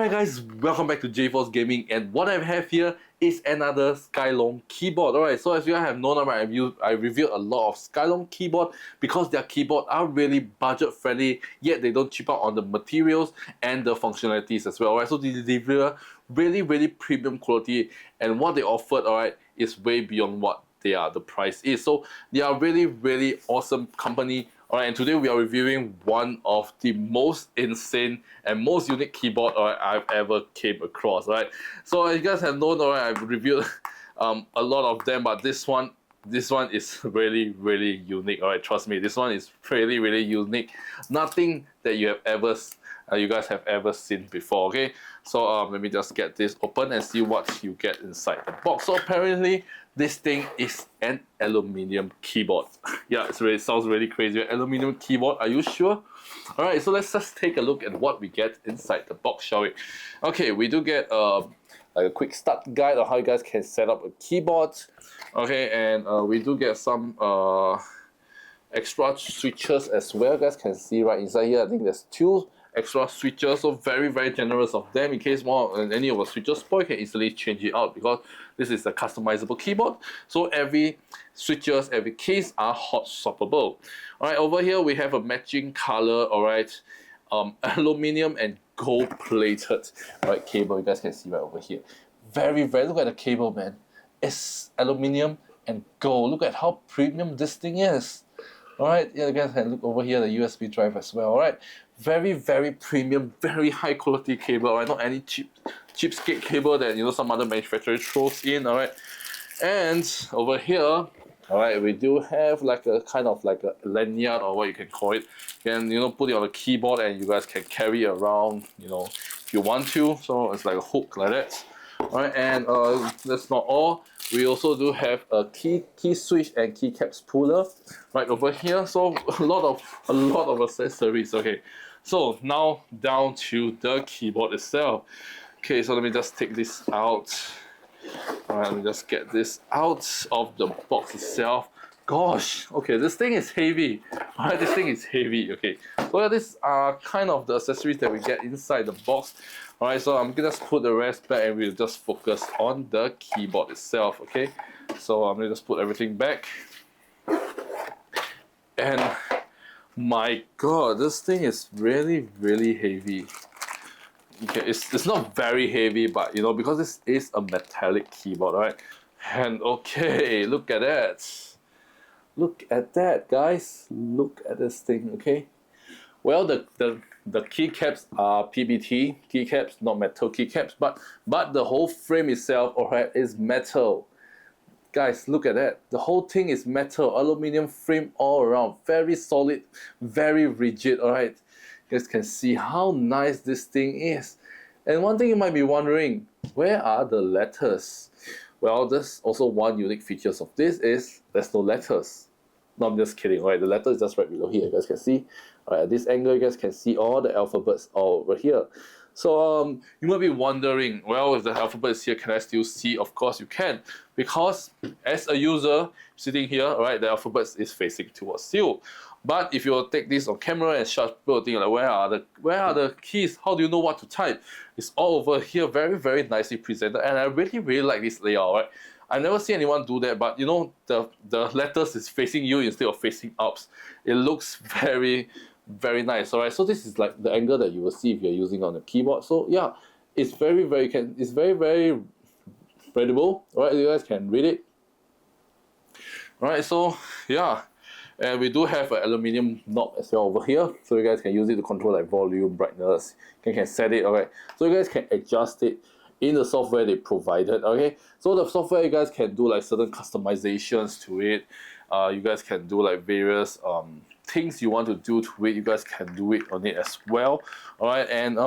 Alright guys, welcome back to J-Force Gaming, and what I have here is another Skyloong keyboard. Alright, so as you have known, I reviewed a lot of Skyloong keyboard because their keyboard are really budget friendly, yet they don't cheap out on the materials and the functionalities as well. Alright, so they deliver really premium quality, and what they offered, alright, is way beyond what the price is. So they are really awesome company. Alright, and today we are reviewing one of the most insane and most unique keyboard I've ever came across. Alright, so as you guys have known, alright, I've reviewed a lot of them, but this one is really unique. Alright, trust me, this one is really unique. Nothing that you guys have ever seen before. Okay, so let me just get this open and see what you get inside the box. So apparently this thing is an aluminium keyboard. Yeah, it sounds really crazy. Aluminium keyboard, are you sure? Alright, so let's just take a look at what we get inside the box, shall we? Okay, we do get like a quick start guide on how you guys can set up a keyboard. Okay, and we do get some extra switches as well. You guys can see right inside here, I think there's 2 extra switches, so very generous of them. In case any of the switches spoil, you can easily change it out because this is a customizable keyboard. So every switches, every case are hot swappable. Alright, over here we have a matching color, alright, aluminium and gold plated cable. You guys can see right over here. Very look at the cable, man. It's aluminium and gold. Look at how premium this thing is. Alright, yeah, you guys can look over here, the USB drive as well. Alright, very premium, very high quality cable. Alright, not any cheapskate cable that some other manufacturer throws in. Alright, and over here, alright, we do have like a kind of like a lanyard, or what you can call it. You can put it on the keyboard and you guys can carry around if you want to. So it's like a hook like that. Alright, and that's not all. We also do have a key switch and keycaps puller right over here. So a lot of accessories. Okay, so now down to the keyboard itself. Okay, so let me just take this out. Alright, let me just get this out of the box itself. Gosh, okay, this thing is heavy. Alright, this thing is heavy. Okay, so these are kind of the accessories that we get inside the box. Alright, so I'm gonna just put the rest back and we'll just focus on the keyboard itself. Okay, so I'm gonna just put everything back. And my god, this thing is really heavy. Okay, it's not very heavy, but because this is a metallic keyboard, right? And okay, look at that. Look at that, guys. Look at this thing. Okay, well, the keycaps are PBT keycaps, not metal keycaps, but the whole frame itself, alright, is metal. Guys, look at that. The whole thing is metal, aluminum frame all around. Very solid, very rigid. Alright, you guys can see how nice this thing is. And one thing you might be wondering, where are the letters? Well, there's also one unique features of this is there's no letters. No, I'm just kidding. Alright, the letter is just right below here. You guys can see. Alright, at this angle, you guys can see all the alphabets all over here. So you might be wondering, well, if the alphabet is here, can I still see? Of course you can, because as a user sitting here, alright, the alphabet is facing towards you. But if you take this on camera and start people think like, where are the keys? How do you know what to type? It's all over here, very nicely presented, and I really like this layout. Right? I never see anyone do that, but the letters is facing you instead of facing up. It looks very nice. Alright, so this is like the angle that you will see if you're using on the keyboard. So yeah, it's very readable. Alright, you guys can read it. Alright, so yeah. And we do have an aluminium knob as well over here, so you guys can use it to control like volume, brightness. You can set it, alright. So you guys can adjust it in the software they provided, okay. So the software, you guys can do like certain customizations to it. You guys can do like various things you want to do to it. You guys can do it on it as well, alright. And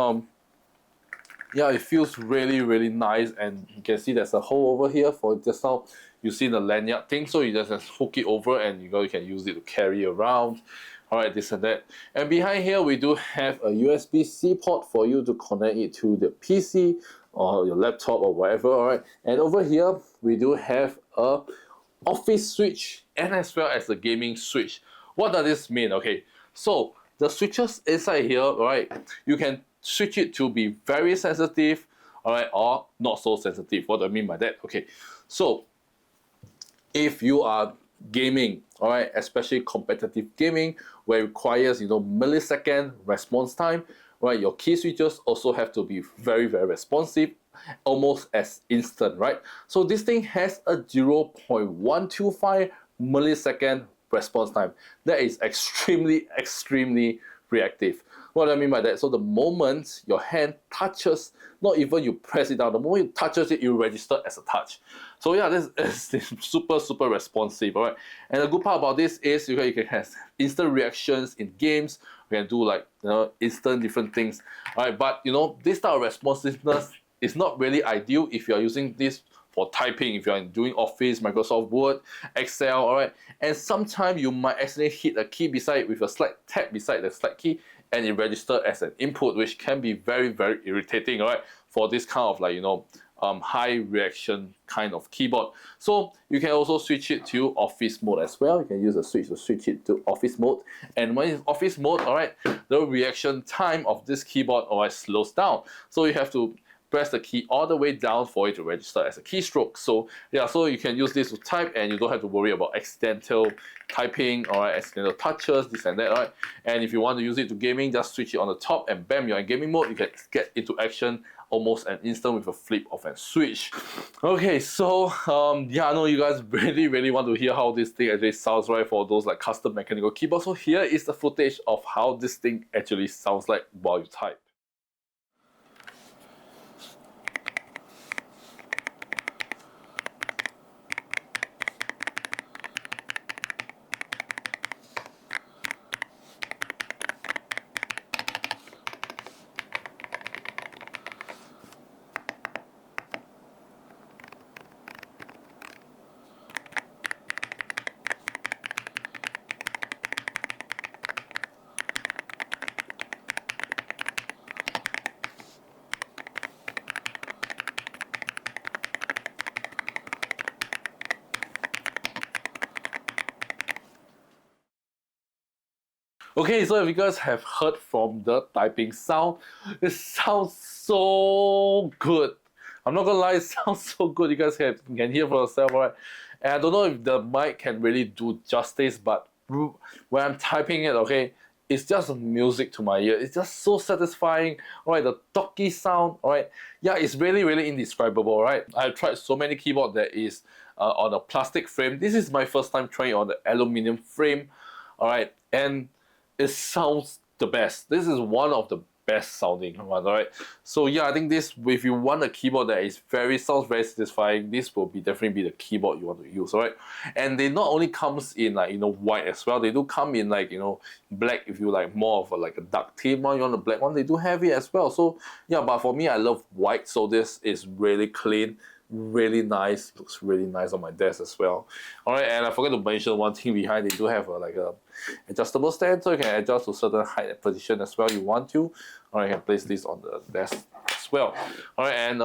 yeah, it feels really nice, and you can see there's a hole over here for just now. You see the lanyard thing, so you just hook it over and you can use it to carry around. Alright, this and that. And behind here we do have a USB-C port for you to connect it to the PC or your laptop or whatever. Alright, and over here we do have a office switch and as well as a gaming switch. What does this mean? Okay, so the switches inside here, right, you can switch it to be very sensitive, all right, or not so sensitive. What do I mean by that? Okay, so if you are gaming, all right, especially competitive gaming where it requires millisecond response time, right, your key switches also have to be very responsive, almost as instant, right? So this thing has a 0.125 millisecond response time. That is extremely reactive. What do I mean by that? So the moment your hand touches, not even you press it down, the moment it touches it, you register as a touch. So yeah, this is super responsive, alright? And the good part about this is you can have instant reactions in games. You can do like instant different things, alright? But this type of responsiveness is not really ideal if you are using this for typing, if you're doing Office, Microsoft Word, Excel, alright? And sometimes you might accidentally hit a key beside with a slight tap beside the slide key and it registers as an input, which can be very irritating, alright? For this kind of like, high reaction kind of keyboard. So you can also switch it to Office mode as well. You can use a switch to switch it to Office mode. And when it's Office mode, alright, the reaction time of this keyboard always slows down. So you have to press the key all the way down for it to register as a keystroke. So yeah, so you can use this to type and you don't have to worry about accidental typing or accidental touches, this and that, right? And if you want to use it to gaming, just switch it on the top and bam, you're in gaming mode. You can get into action almost an instant with a flip of a switch. Okay, so yeah, I know you guys really want to hear how this thing actually sounds, right, for those like custom mechanical keyboards. So here is the footage of how this thing actually sounds like while you type. Okay, so if you guys have heard from the typing sound, it sounds so good. I'm not gonna lie, it sounds so good. You guys can hear for yourself, right? And I don't know if the mic can really do justice, but when I'm typing it, okay, it's just music to my ear. It's just so satisfying. Alright, the talky sound, alright. Yeah, it's really indescribable, right? I've tried so many keyboard that is on a plastic frame. This is my first time trying on the aluminum frame, alright, and it sounds the best. This is one of the best sounding ones, alright? So yeah, I think this, if you want a keyboard that is sounds very satisfying, this will definitely be the keyboard you want to use, alright? And they not only comes in like white as well, they do come in like black if you like more of a dark theme one, you want a black one, they do have it as well. So yeah, but for me I love white, so this is really clean, really nice, looks really nice on my desk as well. Alright, and I forgot to mention one thing behind, they do have a adjustable stand, so you can adjust to certain height and position as well you want to. Alright, you can place this on the desk as well. Alright, and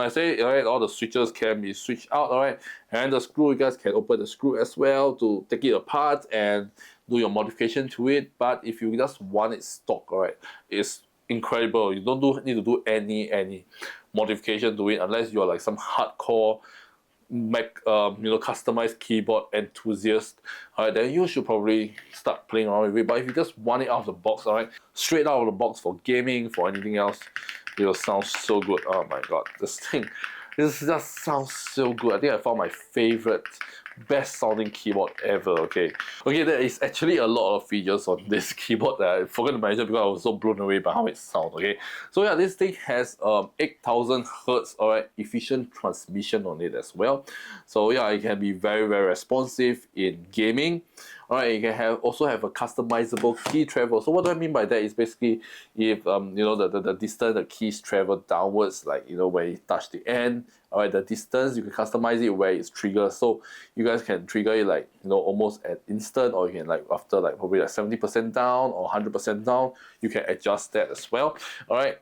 I say, alright, all the switches can be switched out, alright, and the screw, you guys can open the screw as well to take it apart and do your modification to it. But if you just want it stock, alright, it's incredible. You don't need to do any modification to it unless you're like some hardcore customized keyboard enthusiast. Alright, then you should probably start playing around with it. But if you just want it out of the box, alright, straight out of the box for gaming, for anything else, it will sound so good. Oh my god, this just sounds so good. I think I found my favorite, best sounding keyboard ever. Okay, there is actually a lot of features on this keyboard that I forgot to mention because I was so blown away by how it sounds. Okay, so yeah, this thing has 8000 Hz, alright, efficient transmission on it as well. So yeah, it can be very responsive in gaming. Alright, you can also have a customizable key travel. So what do I mean by that is basically if the distance the keys travel downwards, like where you touch the end, alright, the distance you can customize it where it's triggered. So you guys can trigger it like almost at instant, or you can like after like probably like 70% down or 100% down, you can adjust that as well. Alright.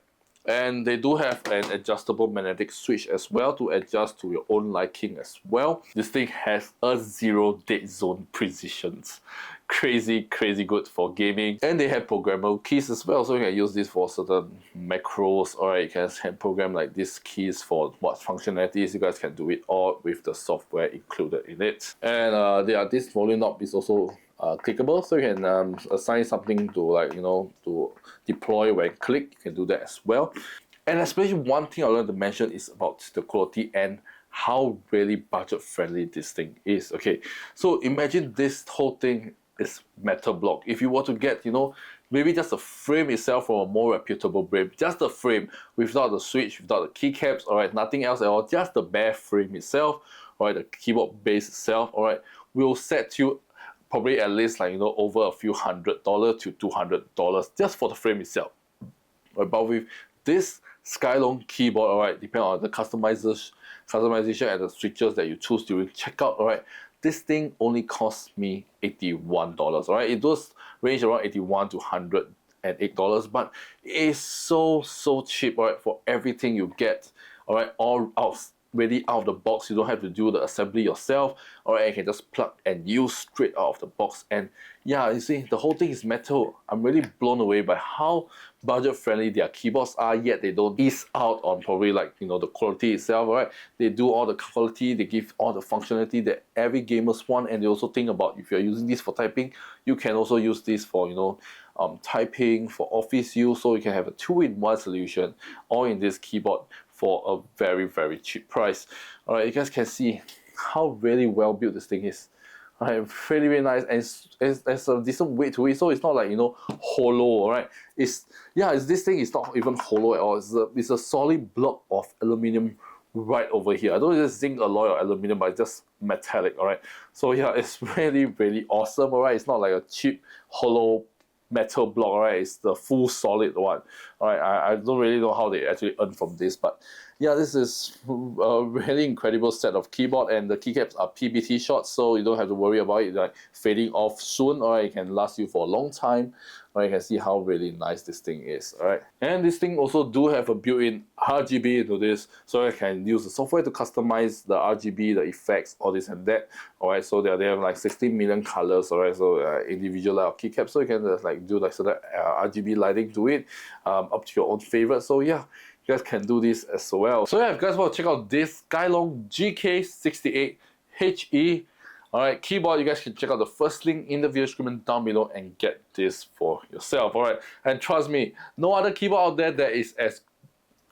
And they do have an adjustable magnetic switch as well to adjust to your own liking as well. This thing has a 0 dead zone precision. Crazy good for gaming. And they have programmable keys as well, so you can use this for certain macros, or you can program like these keys for what functionalities. You guys can do it all with the software included in it. And this volume knob is also clickable, so you can assign something to, like, you know, to deploy when click. You can do that as well. And especially one thing I wanted to mention is about the quality and how really budget friendly this thing is. Okay, so imagine this whole thing is metal block. If you were to get, you know, maybe just the frame itself from a more reputable brand, just the frame without the switch, without the keycaps, alright, nothing else at all, just the bare frame itself, alright, the keyboard base itself, alright, will set you probably at least, like, you know, over a few $100 to $200 just for the frame itself. Right, but with this Skyloong keyboard, alright, depending on the customization and the switches that you choose during checkout, alright, this thing only cost me $81, alright. It does range around $81 to $108, but it is so cheap, alright, for everything you get, alright, all out. Ready out of the box. You don't have to do the assembly yourself, or you can just plug and use straight out of the box. And yeah, you see, the whole thing is metal. I'm really blown away by how budget friendly their keyboards are, yet they don't ease out on probably, like, you know, the quality itself, right? They do all the quality, they give all the functionality that every gamers want, and they also think about, if you're using this for typing, you can also use this for, you know, typing, for office use, so you can have a 2-in-1 solution all in this keyboard for a very cheap price. Alright, you guys can see how really well built this thing is. Alright, really nice, and it's a decent weight to it, so it's not like, you know, hollow. Alright, this thing is not even hollow at all. It's a solid block of aluminium right over here. I don't know if it's zinc alloy or aluminium, but it's just metallic. Alright, so yeah, it's really awesome. Alright, it's not like a cheap hollow metal block, right? It's the full solid one. Alright, I don't really know how they actually earn from this, but yeah, this is a really incredible set of keyboard, and the keycaps are PBT shots, so you don't have to worry about it like fading off soon. Alright, it can last you for a long time. Alright, you can see how really nice this thing is. Alright, and this thing also do have a built-in RGB into this, so you can use the software to customize the RGB, the effects, all this and that. Alright, so they have like 16 million colors. Alright, so individual keycaps, so you can just like do like certain RGB lighting to it, up to your own favorite. So yeah, you guys can do this as well. So yeah, if you guys want to check out this Skyloong GK68 HE, alright, keyboard, you guys can check out the first link in the video description down below and get this for yourself. Alright, and trust me, no other keyboard out there that is as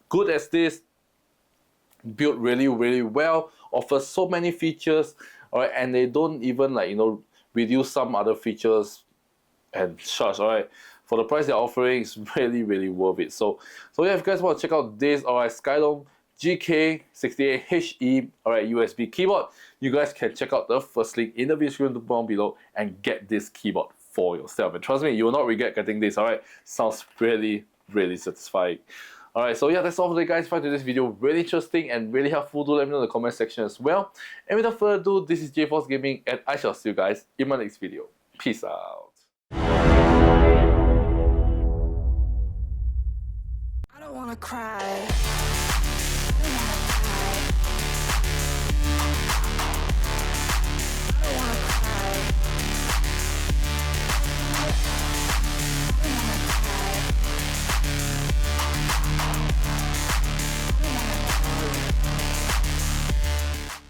good as this, built really well, offers so many features. Alright, and they don't even, like, you know, reduce some other features and such. Alright, for the price they're offering, it's really worth it. So yeah, if you guys want to check out this, alright, Skyloong GK68 HE, alright, USB keyboard, you guys can check out the first link in the video description down below and get this keyboard for yourself. And trust me, you will not regret getting this. Alright, sounds really satisfying. Alright, so yeah, that's all for today, guys. If you find this video really interesting and really helpful, do let me know in the comment section as well. And without further ado, this is 𝖩force Gaming, and I shall see you guys in my next video. Peace out. I don't wanna cry.